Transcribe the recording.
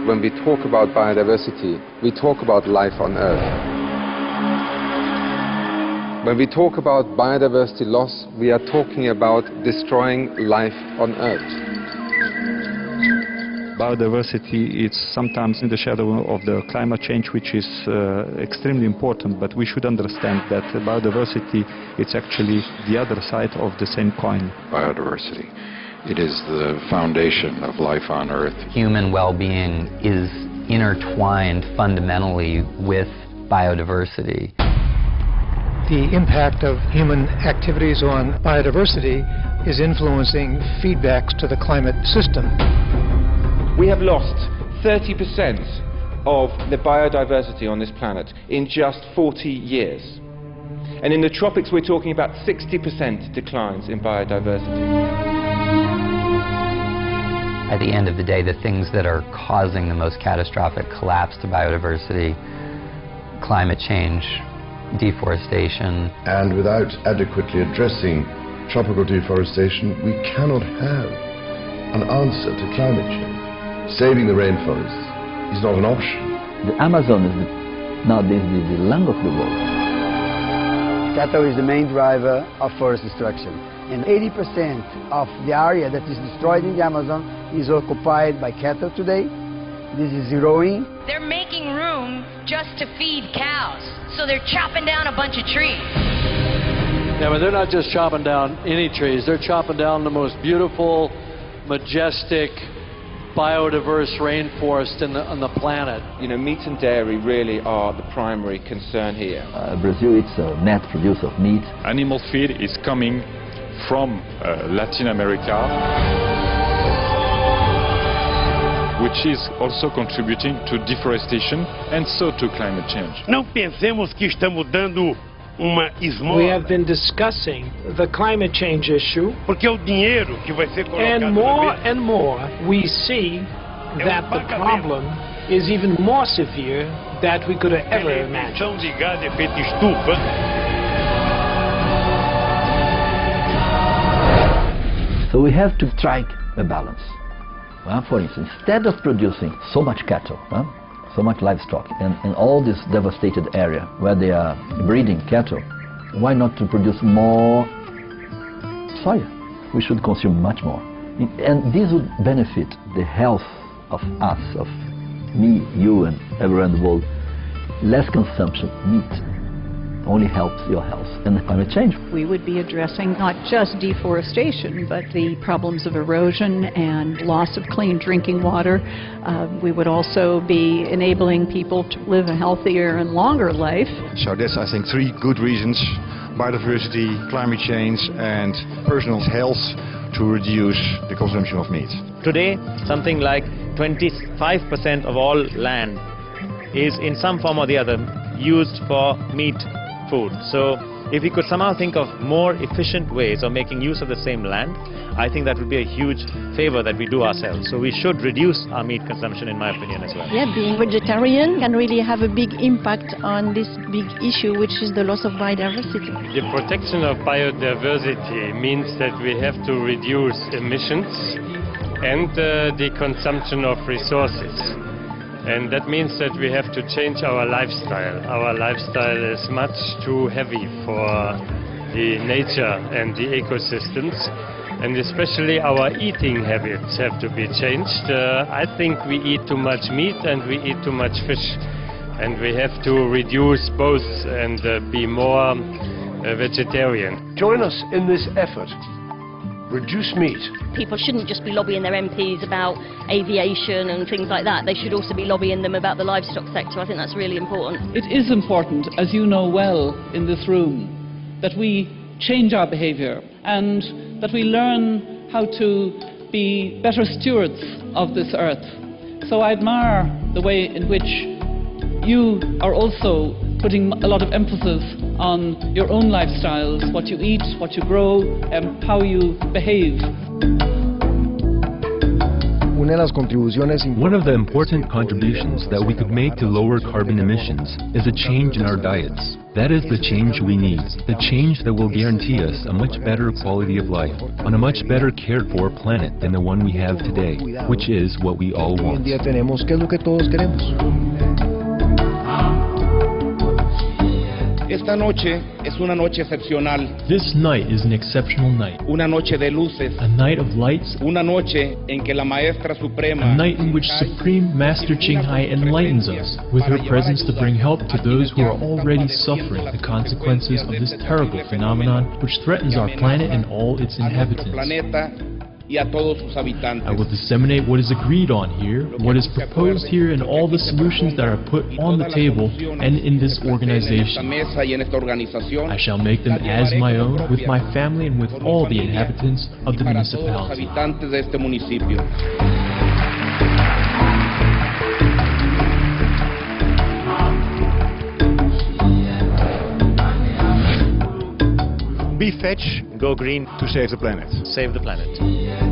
when we talk about biodiversity, we talk about life on Earth. When we talk about biodiversity loss, we are talking about destroying life on Earth. Biodiversity is sometimes in the shadow of the climate change, which is extremely important, but we should understand that biodiversity is actually the other side of the same coin. Biodiversity. It is the foundation of life on Earth. Human well-being is intertwined fundamentally with biodiversity. The impact of human activities on biodiversity is influencing feedbacks to the climate system. We have lost 30% of the biodiversity on this planet in just 40 years. And in the tropics we're talking about 60% declines in biodiversity. At the end of the day, the things that are causing the most catastrophic collapse to biodiversity, climate change, deforestation. And without adequately addressing tropical deforestation, we cannot have an answer to climate change. Saving the rainforests is not an option. The Amazon is nowadays the lung of the world. Cattle is the main driver of forest destruction. And 80% of the area that is destroyed in the Amazon is occupied by cattle today. This is growing. They're making room just to feed cows, so they're chopping down a bunch of trees. Yeah, but they're not just chopping down any trees. They're chopping down the most beautiful, majestic, biodiverse rainforest on the planet. You know, meat and dairy really are the primary concern here. Brazil is a net producer of meat. Animal feed is coming from Latin America, which is also contributing to deforestation and so to climate change. Não pensemos que estamos dando uma esmola. We have been discussing the climate change issue, porque o dinheiro que vai ser colocado and more we see that the problem is even more severe than we could have ever imagined. De gás de efeito estufa. So we have to strike a balance. For instance, instead of producing so much cattle, so much livestock, and all this devastated area where they are breeding cattle, why not to produce more soya? We should consume much more. And this would benefit the health of us, of me, you, and everyone in the world. Less consumption of meat only helps your health and climate change. We would be addressing not just deforestation, but the problems of erosion and loss of clean drinking water. We would also be enabling people to live a healthier and longer life. So that's, I think, three good reasons: biodiversity, climate change, and personal health, to reduce the consumption of meat. Today, something like 25% of all land is in some form or the other used for meat food. So if we could somehow think of more efficient ways of making use of the same land, I think that would be a huge favor that we do ourselves. So we should reduce our meat consumption, in my opinion, as well. Yeah, being vegetarian can really have a big impact on this big issue, which is the loss of biodiversity. The protection of biodiversity means that we have to reduce emissions and the consumption of resources. And that means that we have to change our lifestyle. Our lifestyle is much too heavy for the nature and the ecosystems. And especially our eating habits have to be changed. I think we eat too much meat and we eat too much fish. And we have to reduce both and be more vegetarian. Join us in this effort. Reduce meat. People shouldn't just be lobbying their MPs about aviation and things like that. They should also be lobbying them about the livestock sector. I think that's really important. It is important, as you know well in this room, that we change our behaviour and that we learn how to be better stewards of this earth. So I admire the way in which you are also putting a lot of emphasis on your own lifestyles, what you eat, what you grow, and how you behave. We Una de las contribuciones One of the important contributions that we could make to lower carbon emissions is a change in our diets. That is the change we need, the change that will guarantee us a much better quality of life, on a much better cared for planet than the one we have today, which is what we all hoy en want. día tenemos, que es lo que todos queremos. Esta noche es una noche excepcional. This night is an exceptional night. Una noche de luces. A night of lights. Una noche en que la Maestra Suprema. A night in which Supreme Master Qinghai enlightens us with her presence to bring help to those who are already suffering the consequences of this terrible phenomenon which threatens our planet and all its inhabitants. Y a todos sus habitantes. I will disseminate what is agreed on here, what is proposed here, and all the solutions that are put on the table and in this organization. I shall make them as my own, with my family and with all the inhabitants of the municipality. Be fetch, Go green. to save the planet. Save the planet.